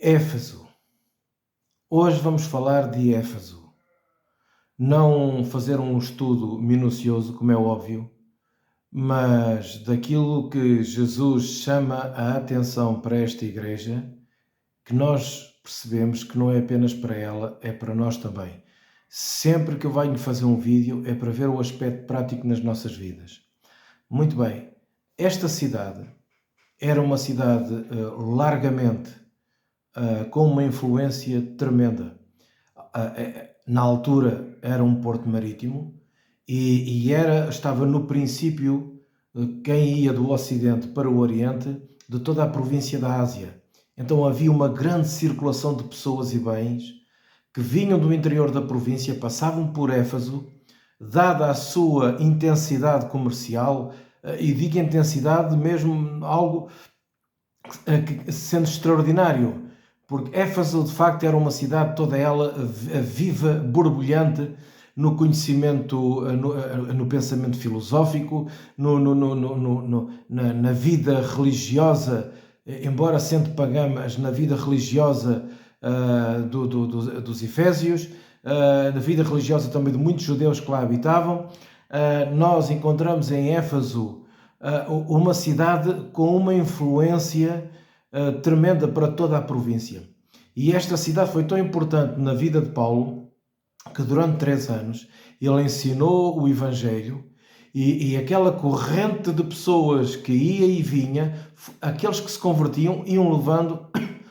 Éfeso. Hoje vamos falar de Éfeso. Não fazer um estudo minucioso, como é óbvio, mas daquilo que Jesus chama a atenção para esta igreja, que nós percebemos que não é apenas para ela, é para nós também. Sempre que eu venho fazer um vídeo é para ver o aspecto prático nas nossas vidas. Muito bem, esta cidade era uma cidade largamente com uma influência tremenda. Na altura era um porto marítimo e estava no princípio, quem ia do Ocidente para o Oriente, de toda a província da Ásia. Então havia uma grande circulação de pessoas e bens que vinham do interior da província, passavam por Éfeso, dada a sua intensidade comercial, e digo intensidade mesmo algo sendo extraordinário, porque Éfeso de facto era uma cidade toda ela viva, borbulhante no conhecimento, no pensamento filosófico, na vida religiosa, embora sendo pagã, mas na vida religiosa dos Efésios, na vida religiosa também de muitos judeus que lá habitavam. Nós encontramos em Éfeso uma cidade com uma influência tremenda para toda a província. E esta cidade foi tão importante na vida de Paulo que durante 3 anos ele ensinou o Evangelho e aquela corrente de pessoas que ia e vinha, aqueles que se convertiam, iam levando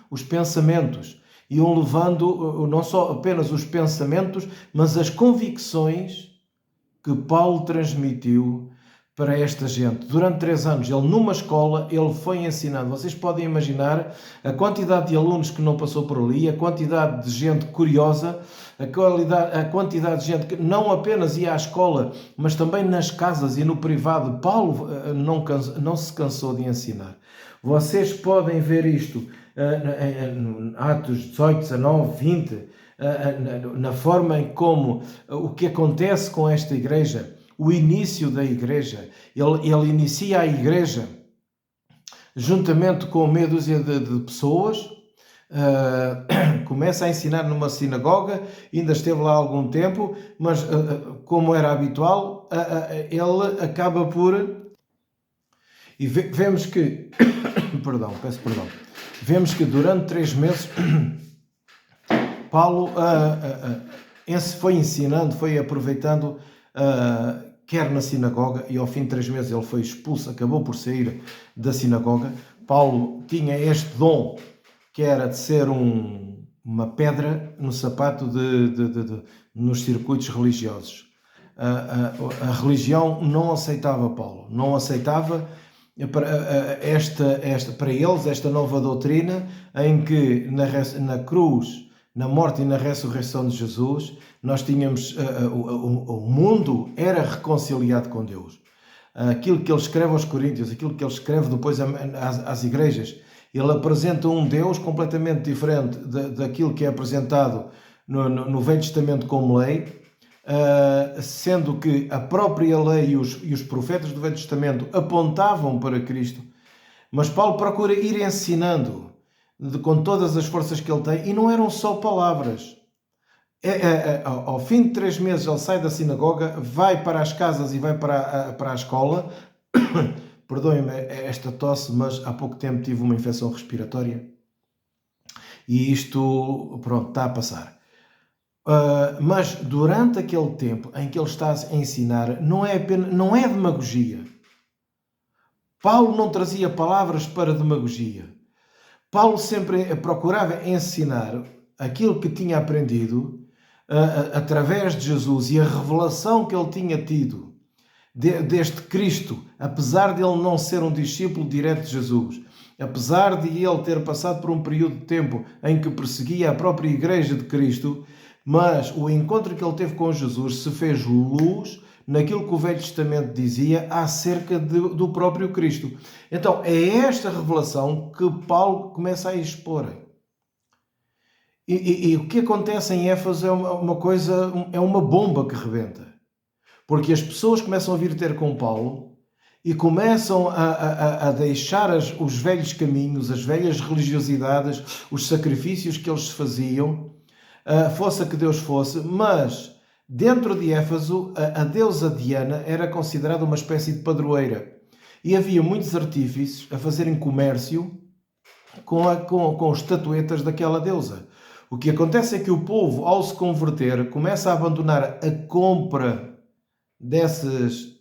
os pensamentos, iam levando não só apenas os pensamentos, mas as convicções que Paulo transmitiu para esta gente. Durante 3 anos, ele numa escola, ele foi ensinando. Vocês podem imaginar a quantidade de alunos que não passou por ali, a quantidade de gente curiosa, a quantidade de gente que não apenas ia à escola, mas também nas casas e no privado. Paulo não se cansou de ensinar. Vocês podem ver isto em Atos 18, 19, 20, na forma em como o que acontece com esta igreja, o início da igreja. Ele inicia a igreja juntamente com meia dúzia de pessoas, começa a ensinar numa sinagoga, ainda esteve lá algum tempo, mas como era habitual, ele acaba por... E vemos que... peço perdão. Vemos que durante 3 meses Paulo foi ensinando, foi aproveitando, quer na sinagoga, e ao fim de 3 meses ele foi expulso, acabou por sair da sinagoga. Paulo tinha este dom, que era de ser uma pedra no sapato nos circuitos religiosos. A religião não aceitava Paulo, não aceitava para eles esta nova doutrina em que na cruz, na morte e na ressurreição de Jesus, nós tínhamos, o mundo era reconciliado com Deus. Aquilo que ele escreve aos Coríntios, aquilo que ele escreve depois às igrejas, ele apresenta um Deus completamente diferente daquilo que é apresentado no Velho Testamento como lei, sendo que a própria lei e os profetas do Velho Testamento apontavam para Cristo, mas Paulo procura ir ensinando com todas as forças que ele tem, e não eram só palavras. Ao fim de 3 meses ele sai da sinagoga, vai para as casas e vai para a escola. Perdoem-me esta tosse, mas há pouco tempo tive uma infecção respiratória e isto, pronto, está a passar. Mas durante aquele tempo em que ele está a ensinar, não é demagogia. Paulo não trazia palavras para demagogia. Paulo sempre procurava ensinar aquilo que tinha aprendido através de Jesus e a revelação que ele tinha tido deste Cristo, apesar de ele não ser um discípulo direto de Jesus, apesar de ele ter passado por um período de tempo em que perseguia a própria igreja de Cristo, mas o encontro que ele teve com Jesus se fez luz naquilo que o Velho Testamento dizia acerca do próprio Cristo. Então é esta revelação que Paulo começa a expor. E o que acontece em Éfeso é uma bomba que rebenta. Porque as pessoas começam a vir ter com Paulo e começam a deixar os velhos caminhos, as velhas religiosidades, os sacrifícios que eles faziam, fosse a que Deus fosse, mas dentro de Éfeso a deusa Diana era considerada uma espécie de padroeira e havia muitos artífices a fazerem comércio com estatuetas daquela deusa. O que acontece é que o povo, ao se converter, começa a abandonar a compra desses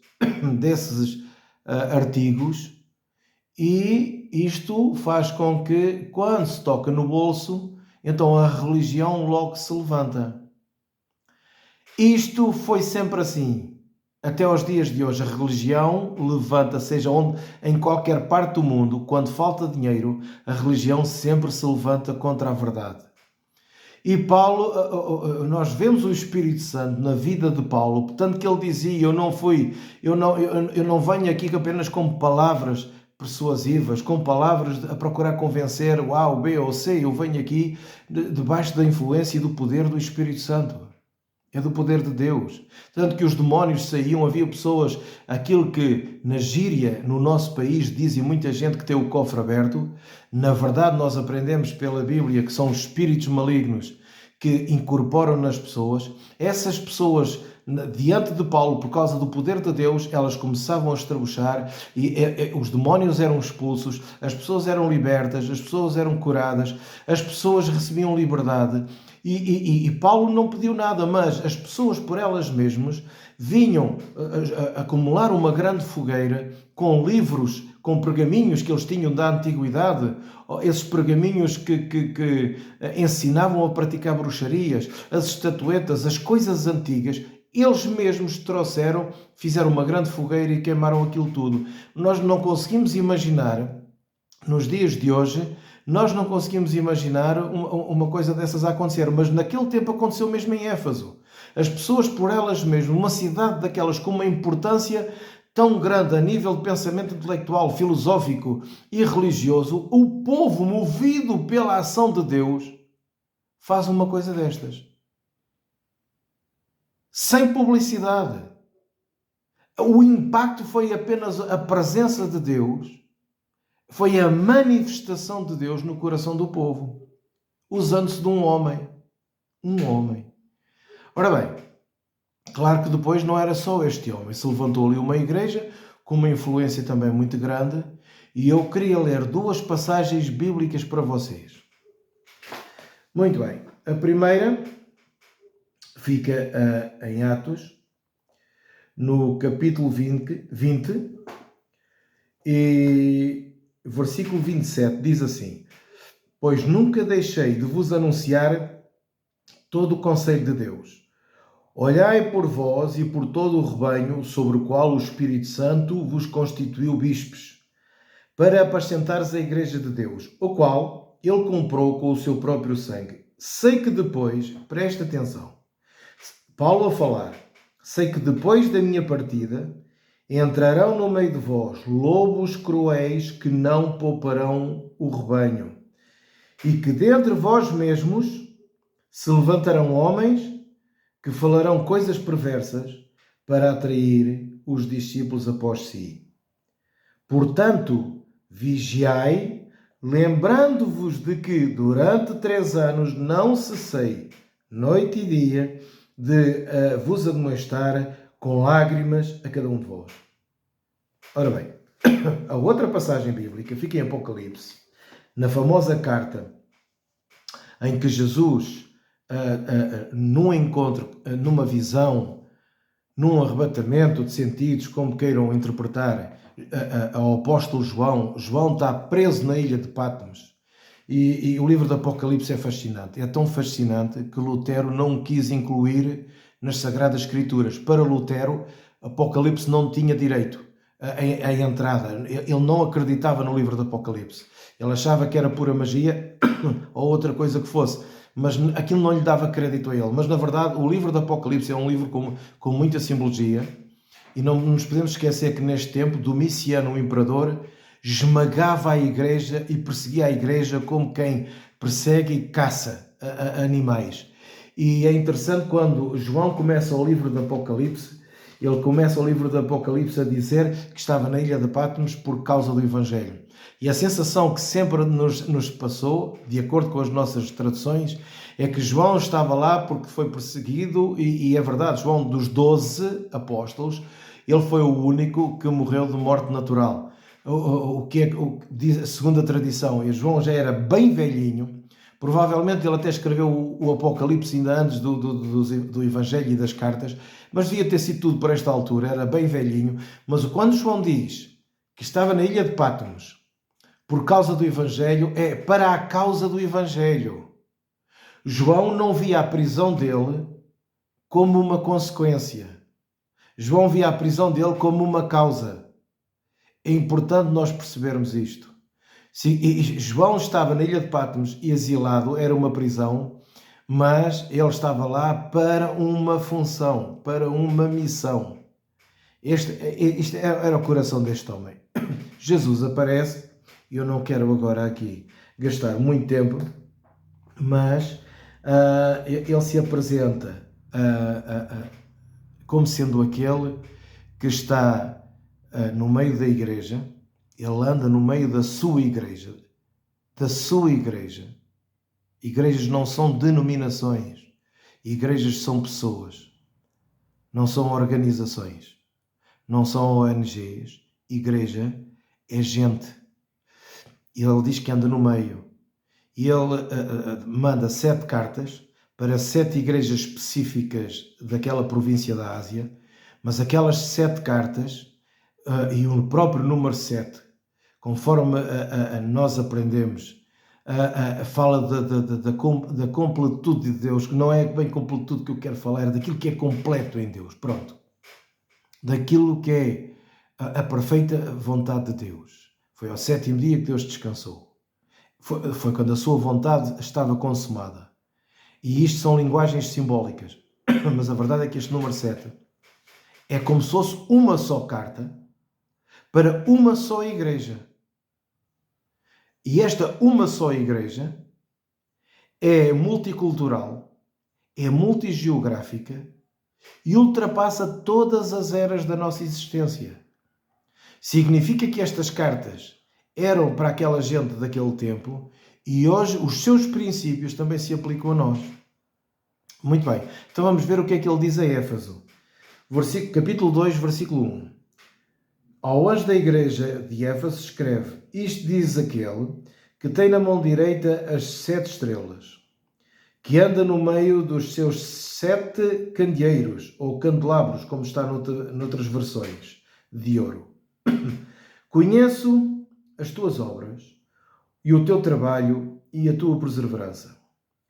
artigos, e isto faz com que, quando se toca no bolso, então a religião logo se levanta. Isto foi sempre assim. Até aos dias de hoje, a religião levanta, seja onde, em qualquer parte do mundo, quando falta dinheiro, a religião sempre se levanta contra a verdade. E Paulo, nós vemos o Espírito Santo na vida de Paulo, portanto que ele dizia, eu não venho aqui apenas com palavras persuasivas, com palavras a procurar convencer o A, o B ou o C, eu venho aqui debaixo da influência e do poder do Espírito Santo. É do poder de Deus. Tanto que os demónios saíam, havia pessoas, aquilo que na gíria, no nosso país, dizem muita gente que tem o cofre aberto. Na verdade, nós aprendemos pela Bíblia que são os espíritos malignos que incorporam nas pessoas. Essas pessoas, diante de Paulo, por causa do poder de Deus, elas começavam a estrabuchar e os demónios eram expulsos, as pessoas eram libertas, as pessoas eram curadas, as pessoas recebiam liberdade. E Paulo não pediu nada, mas as pessoas por elas mesmas vinham acumular uma grande fogueira com livros, com pergaminhos que eles tinham da antiguidade, esses pergaminhos que ensinavam a praticar bruxarias, as estatuetas, as coisas antigas. Eles mesmos trouxeram, fizeram uma grande fogueira e queimaram aquilo tudo. Nós não conseguimos imaginar, nos dias de hoje, nós não conseguimos imaginar uma coisa dessas a acontecer, mas naquele tempo aconteceu mesmo em Éfeso. As pessoas por elas mesmas, uma cidade daquelas com uma importância tão grande a nível de pensamento intelectual, filosófico e religioso, o povo, movido pela ação de Deus, faz uma coisa destas. Sem publicidade. O impacto foi apenas a presença de Deus. Foi a manifestação de Deus no coração do povo, usando-se de um homem. Um homem. Ora bem, claro que depois não era só este homem. Se levantou ali uma igreja com uma influência também muito grande, e eu queria ler duas passagens bíblicas para vocês. Muito bem. A primeira fica em Atos, no capítulo 20 e versículo 27 diz assim: pois nunca deixei de vos anunciar todo o conselho de Deus. Olhai por vós e por todo o rebanho sobre o qual o Espírito Santo vos constituiu bispos, para apacentares a igreja de Deus, o qual ele comprou com o seu próprio sangue. Sei que depois, presta atenção, Paulo a falar, sei que depois da minha partida entrarão no meio de vós lobos cruéis que não pouparão o rebanho, e que dentre vós mesmos se levantarão homens que falarão coisas perversas para atrair os discípulos após si. Portanto, vigiai, lembrando-vos de que durante 3 anos não cessei, noite e dia, de vos admoestar com lágrimas a cada um de vós. Ora bem, a outra passagem bíblica fica em Apocalipse, na famosa carta em que Jesus, num encontro, numa visão, num arrebatamento de sentidos, como queiram interpretar, ao apóstolo João está preso na ilha de Patmos. E o livro do Apocalipse é fascinante. É tão fascinante que Lutero não quis incluir nas Sagradas Escrituras. Para Lutero, Apocalipse não tinha direito à entrada. Ele não acreditava no livro do Apocalipse. Ele achava que era pura magia ou outra coisa que fosse. Mas aquilo não lhe dava crédito a ele. Mas, na verdade, o livro do Apocalipse é um livro com muita simbologia. E não nos podemos esquecer que, neste tempo, Domiciano, o imperador, esmagava a igreja e perseguia a igreja como quem persegue e caça animais. E é interessante quando João começa o livro do Apocalipse, Ele começa o livro do Apocalipse a dizer que estava na ilha de Patmos por causa do Evangelho. E a sensação que sempre nos passou, de acordo com as nossas traduções, é que João estava lá porque foi perseguido, e é verdade, João, dos 12 apóstolos, ele foi o único que morreu de morte natural. O que diz, segundo a tradição, e João já era bem velhinho, provavelmente ele até escreveu o Apocalipse ainda antes do Evangelho e das cartas, mas devia ter sido tudo por esta altura, era bem velhinho. Mas quando João diz que estava na ilha de Patmos por causa do Evangelho, é para a causa do Evangelho. João não via a prisão dele como uma consequência. João via a prisão dele como uma causa. É importante nós percebermos isto. João estava na ilha de Patmos e exilado, era uma prisão, mas ele estava lá para uma função, para uma missão. Este era o coração deste homem. Jesus aparece, eu não quero agora aqui gastar muito tempo, mas ele se apresenta como sendo aquele que está no meio da igreja. Ele anda no meio da sua igreja. Da sua igreja. Igrejas não são denominações. Igrejas são pessoas. Não são organizações. Não são ONGs. Igreja é gente. Ele diz que anda no meio. E ele manda 7 cartas para 7 igrejas específicas daquela província da Ásia. Mas aquelas 7 cartas, e o próprio número 7, conforme nós aprendemos, fala da completude de Deus, que não é bem completude que eu quero falar, é daquilo que é completo em Deus, pronto. Daquilo que é a perfeita vontade de Deus. Foi ao 7º dia que Deus descansou. Foi quando a sua vontade estava consumada. E isto são linguagens simbólicas. Mas a verdade é que este número 7 é como se fosse uma só carta para uma só igreja. E esta uma só igreja é multicultural, é multigeográfica e ultrapassa todas as eras da nossa existência. Significa que estas cartas eram para aquela gente daquele tempo e hoje os seus princípios também se aplicam a nós. Muito bem, então vamos ver o que é que ele diz a Éfeso. Capítulo 2, versículo 1. Ao anjo da igreja de Éfeso escreve: isto diz aquele que tem na mão direita as 7 estrelas, que anda no meio dos seus 7 candeeiros, ou candelabros, como está noutras versões, de ouro. Conheço as tuas obras, e o teu trabalho, e a tua perseverança.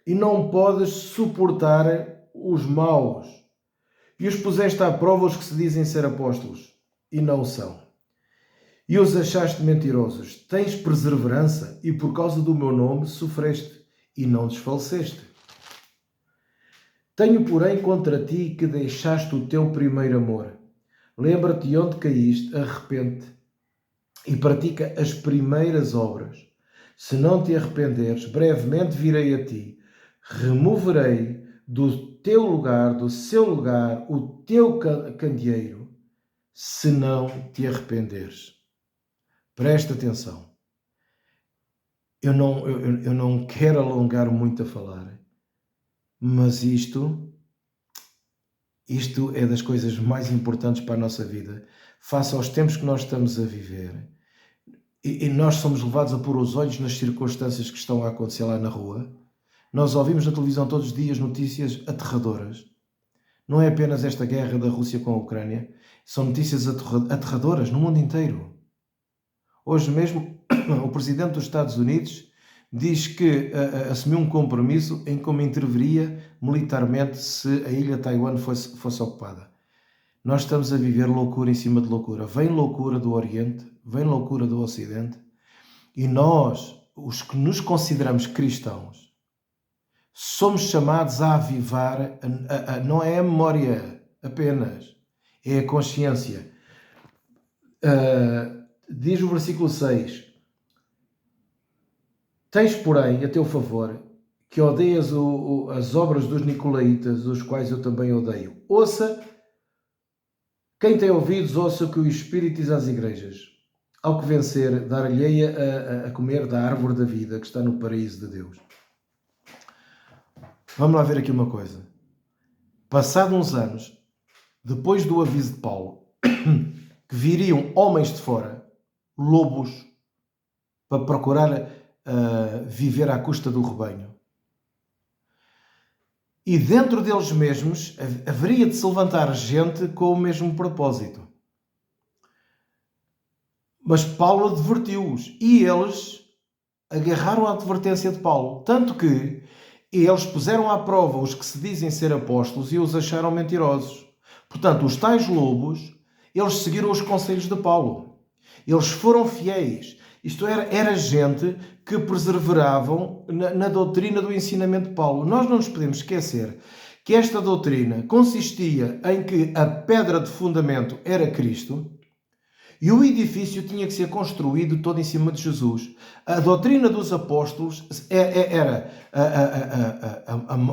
E não podes suportar os maus, e os puseste à prova os que se dizem ser apóstolos, e não são. E os achaste mentirosos. Tens perseverança, e por causa do meu nome sofreste, e não desfaleceste. Tenho, porém, contra ti que deixaste o teu primeiro amor. Lembra-te de onde caíste, arrepende-te, e pratica as primeiras obras. Se não te arrependeres, brevemente virei a ti, removerei do teu lugar, do seu lugar, o teu candeeiro, se não te arrependeres. Presta atenção. Eu não quero alongar muito a falar, mas isto é das coisas mais importantes para a nossa vida, face aos tempos que nós estamos a viver. E nós somos levados a pôr os olhos nas circunstâncias que estão a acontecer lá na rua. Nós ouvimos na televisão todos os dias notícias aterradoras. Não é apenas esta guerra da Rússia com a Ucrânia, são notícias aterradoras no mundo inteiro. Hoje mesmo, o presidente dos Estados Unidos diz que assumiu um compromisso em como interviria militarmente se a ilha de Taiwan fosse ocupada. Nós estamos a viver loucura em cima de loucura. Vem loucura do Oriente, vem loucura do Ocidente, e nós, os que nos consideramos cristãos, somos chamados a avivar, não é a memória apenas, é a consciência. Diz o versículo 6: tens, porém, a teu favor, que odeias as obras dos nicolaítas, os quais eu também odeio. Ouça Quem tem ouvidos, ouça o que o Espírito diz às igrejas. Ao que vencer, dar-lhe a comer da árvore da vida que está no paraíso de Deus. Vamos lá ver aqui uma coisa. Passado uns anos, depois do aviso de Paulo, que viriam homens de fora, lobos, para procurar viver à custa do rebanho. E dentro deles mesmos haveria de se levantar gente com o mesmo propósito. Mas Paulo advertiu-os e eles agarraram a advertência de Paulo. Tanto que eles puseram à prova os que se dizem ser apóstolos e os acharam mentirosos. Portanto, os tais lobos, eles seguiram os conselhos de Paulo. Eles foram fiéis. Isto era gente que perseveravam na doutrina do ensinamento de Paulo. Nós não nos podemos esquecer que esta doutrina consistia em que a pedra de fundamento era Cristo e o edifício tinha que ser construído todo em cima de Jesus. A doutrina dos apóstolos era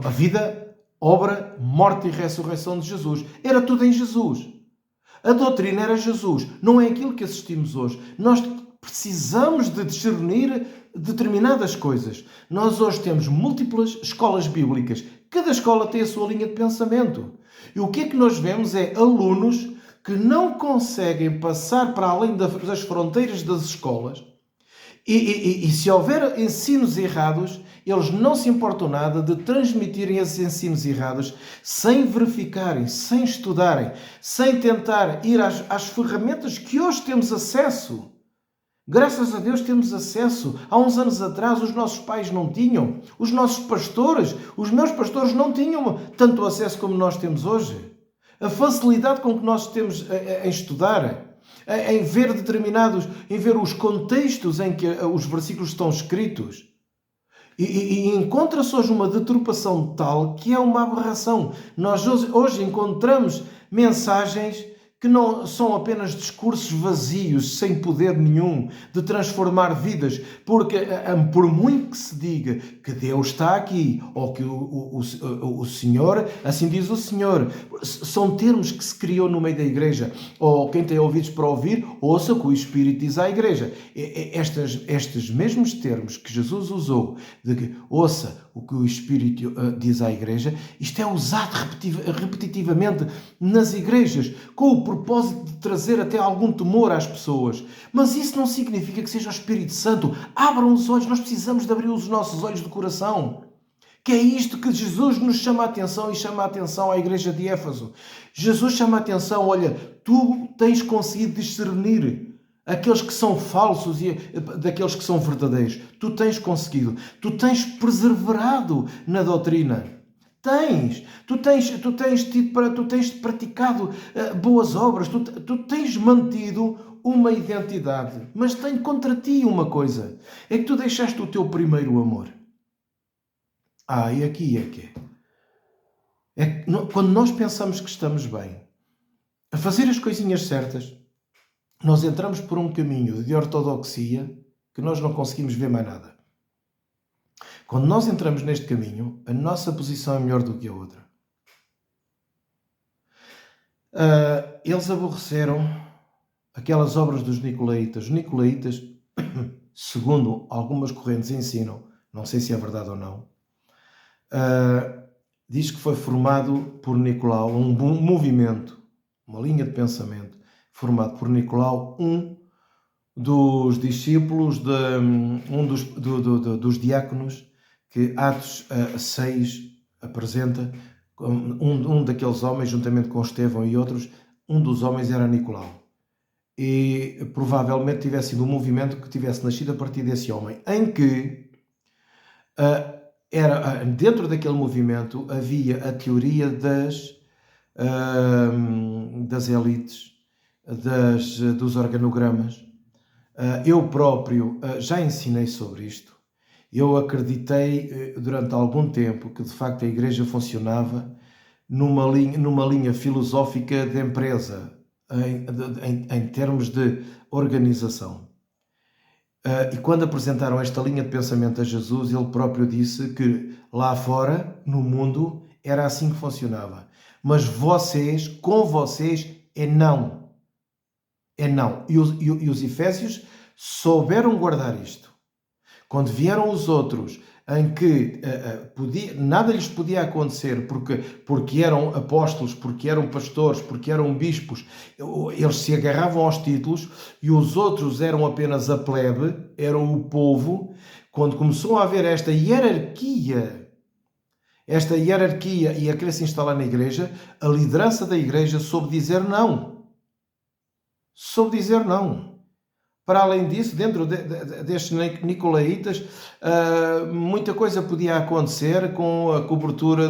a vida, obra, morte e ressurreição de Jesus. Era tudo em Jesus. A doutrina era Jesus. Não é aquilo que assistimos hoje. Nós precisamos de discernir determinadas coisas. Nós hoje temos múltiplas escolas bíblicas. Cada escola tem a sua linha de pensamento. E o que é que nós vemos é alunos que não conseguem passar para além das fronteiras das escolas e se houver ensinos errados, eles não se importam nada de transmitirem esses ensinos errados sem verificarem, sem estudarem, sem tentar ir às ferramentas que hoje temos acesso. Graças a Deus temos acesso. Há uns anos atrás os nossos pais não tinham. Os nossos pastores, os meus pastores não tinham tanto acesso como nós temos hoje. A facilidade com que nós temos em estudar, em ver em ver os contextos em que os versículos estão escritos. E encontra-se hoje uma deturpação tal que é uma aberração. Nós hoje encontramos mensagens que não são apenas discursos vazios, sem poder nenhum, de transformar vidas, porque por muito que se diga que Deus está aqui, ou que o Senhor, assim diz o Senhor, são termos que se criou no meio da igreja, ou quem tem ouvidos para ouvir, ouça o que o Espírito diz à igreja. Estes mesmos termos que Jesus usou, de que ouça o que o Espírito diz à igreja, isto é usado repetitivamente nas igrejas, com o propósito de trazer até algum temor às pessoas. Mas isso não significa que seja o Espírito Santo. Abram os olhos, nós precisamos de abrir os nossos olhos do coração. Que é isto que Jesus nos chama a atenção e chama a atenção à igreja de Éfeso. Jesus chama a atenção, olha, tu tens conseguido discernir aqueles que são falsos e daqueles que são verdadeiros. Tu tens conseguido. Tu tens perseverado na doutrina. Tu tens praticado boas obras. Tu tens mantido uma identidade. Mas tenho contra ti uma coisa. É que tu deixaste o teu primeiro amor. E aqui é que é. Quando nós pensamos que estamos bem, a fazer as coisinhas certas, nós entramos por um caminho de ortodoxia que nós não conseguimos ver mais nada. Quando nós entramos neste caminho, a nossa posição é melhor do que a outra. Eles aborreceram aquelas obras dos Nicolaítas. Os Nicolaítas, segundo algumas correntes ensinam, não sei se é verdade ou não, diz que foi formado por Nicolau, um movimento, uma linha de pensamento, formado por Nicolau, um dos discípulos, dos diáconos, que Atos 6 apresenta, um daqueles homens, juntamente com Estevão e outros, um dos homens era Nicolau. E provavelmente tivesse sido um movimento que tivesse nascido a partir desse homem, em que dentro daquele movimento havia a teoria das elites, dos organogramas. Eu próprio já ensinei sobre isto. Eu acreditei durante algum tempo que de facto a igreja funcionava numa linha filosófica de empresa, em termos de organização. E quando apresentaram esta linha de pensamento a Jesus, ele próprio disse que lá fora, no mundo, era assim que funcionava. Mas com vocês é não. É não. E os efésios souberam guardar isto. Quando vieram os outros, em que nada lhes podia acontecer porque eram apóstolos, porque eram pastores, porque eram bispos, eles se agarravam aos títulos e os outros eram apenas a plebe, eram o povo. Quando começou a haver esta hierarquia e a querer se instalar na igreja, a liderança da igreja soube dizer não. Soube dizer não. Para além disso, dentro destes nicolaítas, muita coisa podia acontecer com a cobertura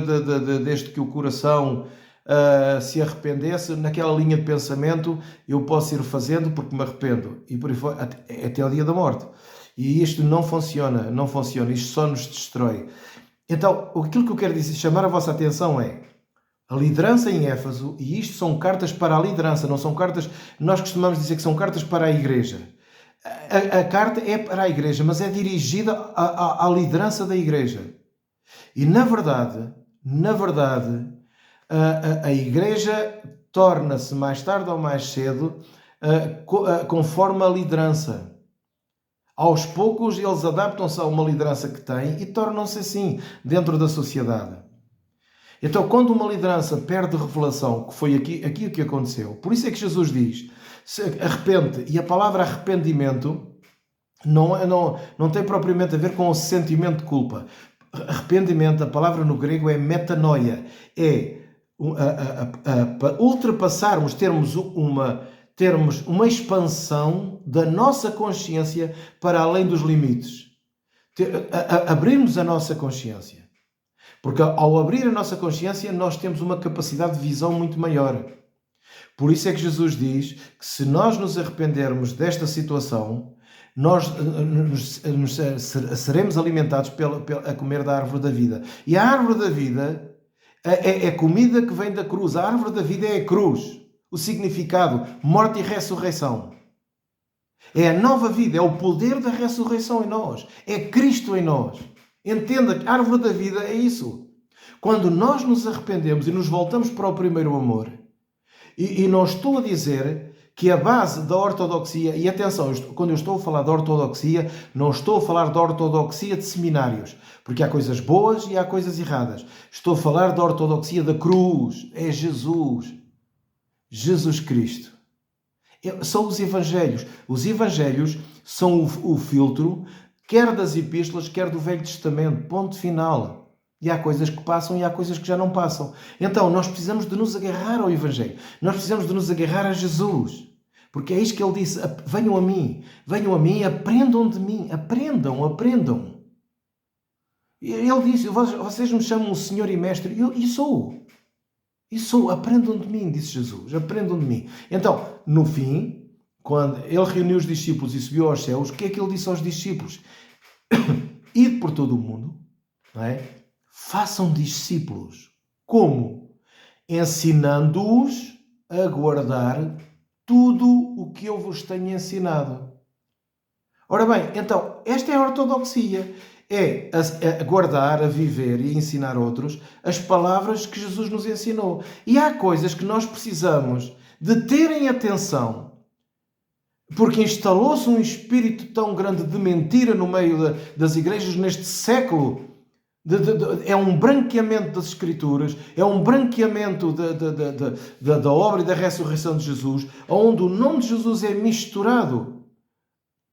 desde que o coração se arrependesse. Naquela linha de pensamento, eu posso ir fazendo porque me arrependo. E por aí fora, até ao dia da morte. E isto não funciona, não funciona. Isto só nos destrói. Então, aquilo que eu quero dizer, chamar a vossa atenção é a liderança em Éfeso, e isto são cartas para a liderança, não são cartas, nós costumamos dizer que são cartas para a igreja. A carta é para a igreja, mas é dirigida à liderança da igreja. E na verdade, a igreja torna-se mais tarde ou mais cedo conforme a liderança. Aos poucos eles adaptam-se a uma liderança que têm e tornam-se assim dentro da sociedade. Então, quando uma liderança perde revelação, que foi aqui o que aconteceu, por isso é que Jesus diz, se arrepende, e a palavra arrependimento não tem propriamente a ver com o sentimento de culpa. Arrependimento, a palavra no grego é metanoia, é para ultrapassarmos, termos uma expansão da nossa consciência para além dos limites. Abrirmos a nossa consciência. Porque ao abrir a nossa consciência, nós temos uma capacidade de visão muito maior. Por isso é que Jesus diz que se nós nos arrependermos desta situação, nós seremos alimentados a comer da árvore da vida. E a árvore da vida é comida que vem da cruz. A árvore da vida é a cruz. O significado, morte e ressurreição. É a nova vida, é o poder da ressurreição em nós. É Cristo em nós. Entenda que a árvore da vida é isso. Quando nós nos arrependemos e nos voltamos para o primeiro amor, e não estou a dizer que a base da ortodoxia, e atenção, quando eu estou a falar de ortodoxia, não estou a falar da ortodoxia de seminários, porque há coisas boas e há coisas erradas. Estou a falar da ortodoxia da cruz. É Jesus. Jesus Cristo. São os evangelhos. Os evangelhos são o filtro quer das epístolas, quer do Velho Testamento. Ponto final. E há coisas que passam e há coisas que já não passam. Então, nós precisamos de nos agarrar ao Evangelho. Nós precisamos de nos agarrar a Jesus. Porque é isto que ele disse. Venham a mim e aprendam de mim. Aprendam. E ele disse, vocês me chamam Senhor e Mestre. E sou. Aprendam de mim, disse Jesus. Aprendam de mim. Então, no fim, quando ele reuniu os discípulos e subiu aos céus, o que é que ele disse aos discípulos? Ide por todo o mundo, não é? Façam discípulos. Como? Ensinando-os a guardar tudo o que eu vos tenho ensinado. Ora bem, então, esta é a ortodoxia. É a guardar, a viver e a ensinar outros as palavras que Jesus nos ensinou. E há coisas que nós precisamos de terem atenção, porque instalou-se um espírito tão grande de mentira no meio das igrejas neste século. É um branqueamento das Escrituras, é um branqueamento da obra e da ressurreição de Jesus, onde o nome de Jesus é misturado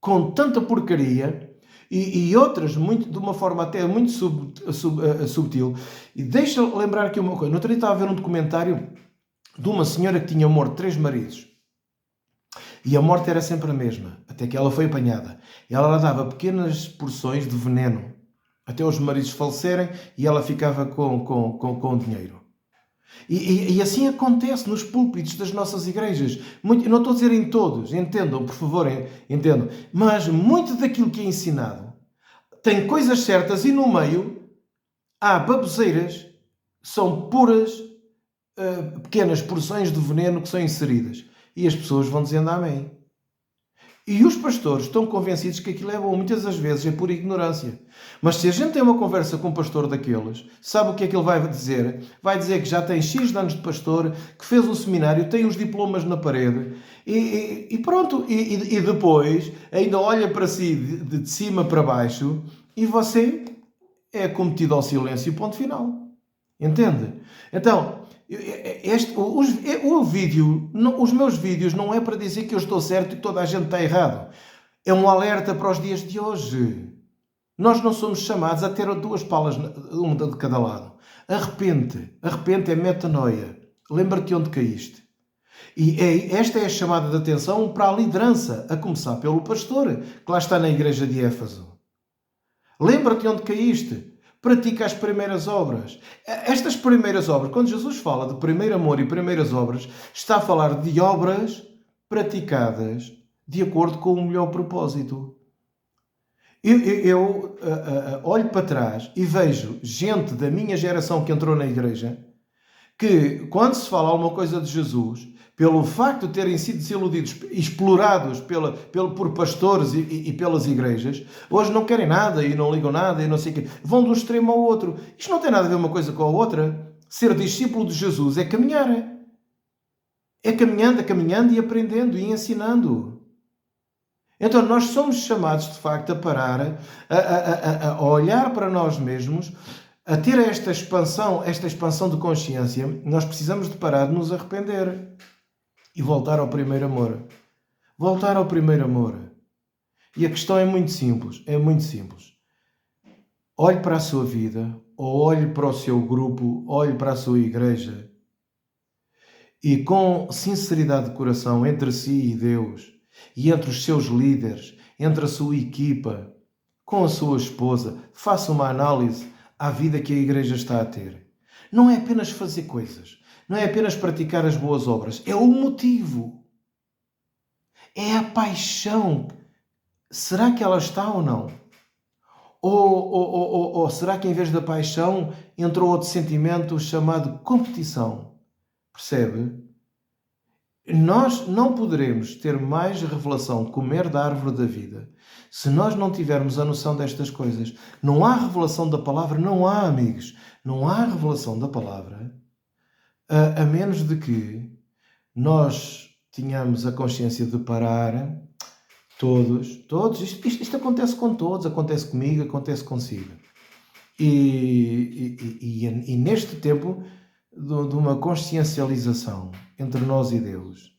com tanta porcaria e outras de uma forma até muito subtil. E deixa eu lembrar aqui uma coisa. No outro dia estava a ver um documentário de uma senhora que tinha morto 3 maridos. E a morte era sempre a mesma, até que ela foi apanhada. Ela lá dava pequenas porções de veneno, até os maridos falecerem, e ela ficava com o dinheiro. E assim acontece nos púlpitos das nossas igrejas. Eu não estou a dizer em todos, entendam, por favor, entendam. Mas muito daquilo que é ensinado tem coisas certas e no meio há baboseiras, são puras pequenas porções de veneno que são inseridas. E as pessoas vão dizendo amém. E os pastores estão convencidos que aquilo é bom. Muitas das vezes é por ignorância. Mas se a gente tem uma conversa com um pastor daqueles, sabe o que é que ele vai dizer? Vai dizer que já tem X anos de pastor, que fez o seminário, tem os diplomas na parede e pronto. E depois ainda olha para si de cima para baixo e você é cometido ao silêncio, ponto final. Entende? Então, os meus vídeos não é para dizer que eu estou certo e que toda a gente está errado. É um alerta para os dias de hoje. Nós não somos chamados a ter duas palas, uma de cada lado. Arrepende é metanoia. Lembra-te onde caíste. E esta é a chamada de atenção para a liderança, a começar pelo pastor, que lá está na igreja de Éfeso. Lembra-te onde caíste. Pratica as primeiras obras. Estas primeiras obras, quando Jesus fala de primeiro amor e primeiras obras, está a falar de obras praticadas de acordo com o melhor propósito. Eu olho para trás e vejo gente da minha geração que entrou na igreja que, quando se fala alguma coisa de Jesus, pelo facto de terem sido desiludidos, explorados por pastores e pelas igrejas, hoje não querem nada e não ligam nada e não sei o quê. Vão de um extremo ao outro. Isto não tem nada a ver uma coisa com a outra. Ser discípulo de Jesus é caminhar. É caminhando e aprendendo e ensinando. Então nós somos chamados, de facto, a parar, a olhar para nós mesmos, a ter esta expansão de consciência. Nós precisamos de parar de nos arrepender. E voltar ao primeiro amor. Voltar ao primeiro amor. E a questão é muito simples. Olhe para a sua vida, ou olhe para o seu grupo, olhe para a sua igreja. E com sinceridade de coração entre si e Deus, e entre os seus líderes, entre a sua equipa, com a sua esposa, faça uma análise à vida que a igreja está a ter. Não é apenas fazer coisas. Não é apenas praticar as boas obras, é o motivo. É a paixão. Será que ela está ou não? Ou será que em vez da paixão entrou outro sentimento chamado competição? Percebe? Nós não poderemos ter mais revelação, comer da árvore da vida, se nós não tivermos a noção destas coisas. Não há revelação da palavra, não há, amigos. Não há revelação da palavra a menos de que nós tenhamos a consciência de parar, todos, isto acontece com todos, acontece comigo, acontece consigo. E neste tempo de uma consciencialização entre nós e Deus,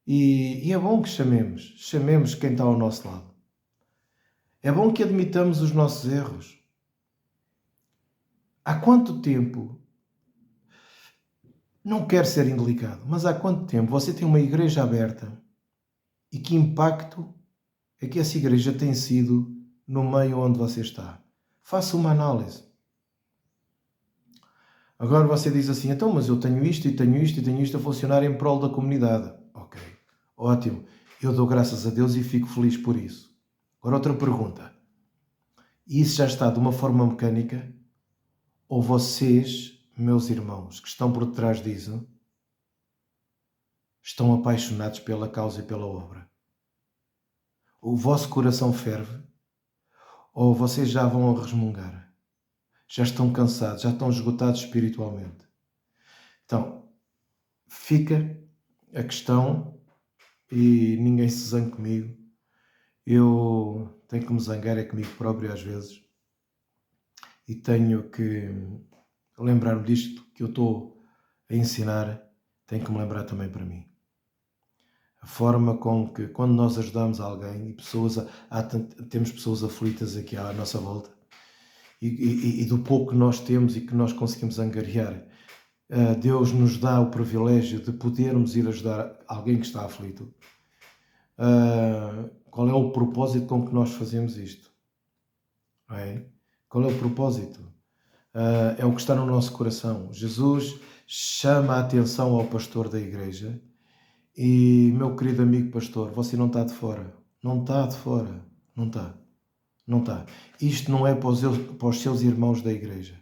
e é bom que chamemos quem está ao nosso lado. É bom que admitamos os nossos erros. Há quanto tempo... Não quero ser indelicado, mas há quanto tempo você tem uma igreja aberta e que impacto é que essa igreja tem sido no meio onde você está? Faça uma análise. Agora você diz assim, então, mas eu tenho isto a funcionar em prol da comunidade. Ok, ótimo. Eu dou graças a Deus e fico feliz por isso. Agora outra pergunta. Isso já está de uma forma mecânica? Ou vocês... Meus irmãos que estão por detrás disso, estão apaixonados pela causa e pela obra? O vosso coração ferve? Ou vocês já vão a resmungar? Já estão cansados, já estão esgotados espiritualmente? Então, fica a questão, e ninguém se zangue comigo. Eu tenho que me zangar comigo próprio às vezes. E tenho que... lembrar-me disto que eu estou a ensinar, tenho que me lembrar também para mim. A forma com que, quando nós ajudamos alguém, e temos pessoas aflitas aqui à nossa volta, e do pouco que nós temos e que nós conseguimos angariar, Deus nos dá o privilégio de podermos ir ajudar alguém que está aflito. Qual é o propósito com que nós fazemos isto? Qual é o propósito? É o que está no nosso coração. Jesus chama a atenção ao pastor da igreja e, meu querido amigo pastor, você não está de fora. Não está de fora. Não está. Isto não é para os seus irmãos da igreja.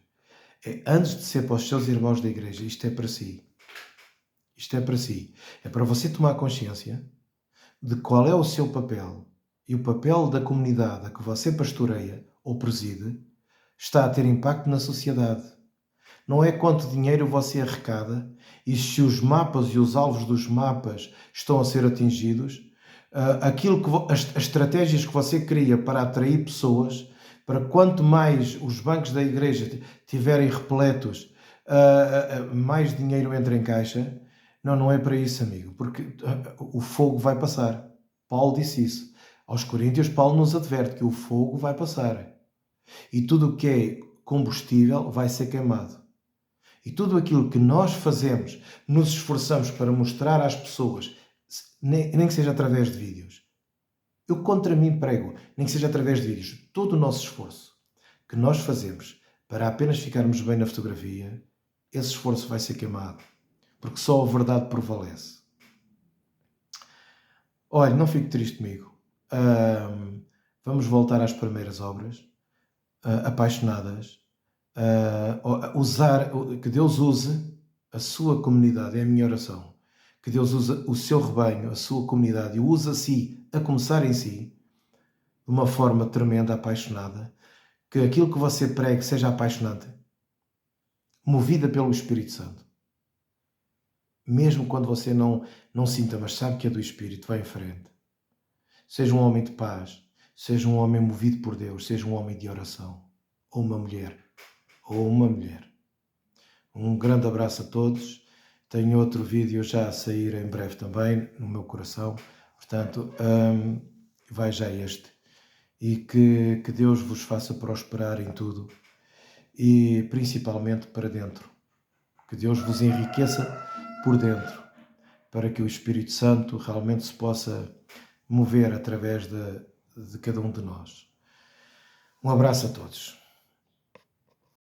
Antes de ser para os seus irmãos da igreja, isto é para si. Isto é para si. É para você tomar consciência de qual é o seu papel e o papel da comunidade a que você pastoreia ou preside está a ter impacto na sociedade. Não é quanto dinheiro você arrecada e se os mapas e os alvos dos mapas estão a ser atingidos, as estratégias que você cria para atrair pessoas, para quanto mais os bancos da igreja tiverem repletos, mais dinheiro entra em caixa. Não é para isso, amigo, porque o fogo vai passar. Paulo disse isso. Aos Coríntios, Paulo nos adverte que o fogo vai passar. E tudo o que é combustível vai ser queimado. E tudo aquilo que nós fazemos, nos esforçamos para mostrar às pessoas, nem que seja através de vídeos. Eu contra mim prego, nem que seja através de vídeos. Todo o nosso esforço que nós fazemos para apenas ficarmos bem na fotografia, esse esforço vai ser queimado. Porque só a verdade prevalece. Olha, não fique triste comigo. Vamos voltar às primeiras obras. Apaixonadas. Que Deus use a sua comunidade, é a minha oração. Que Deus use o seu rebanho, a sua comunidade, e o use a si, a começar em si, de uma forma tremenda, apaixonada. Que aquilo que você pregue seja apaixonante, movida pelo Espírito Santo. Mesmo quando você não sinta, mas sabe que é do Espírito, vai em frente. Seja um homem de paz, seja um homem movido por Deus, seja um homem de oração, ou uma mulher. Um grande abraço a todos. Tenho outro vídeo já a sair em breve também, no meu coração. Portanto, vai já este. E que Deus vos faça prosperar em tudo. E principalmente para dentro. Que Deus vos enriqueça por dentro. Para que o Espírito Santo realmente se possa mover através de cada um de nós. Um abraço a todos.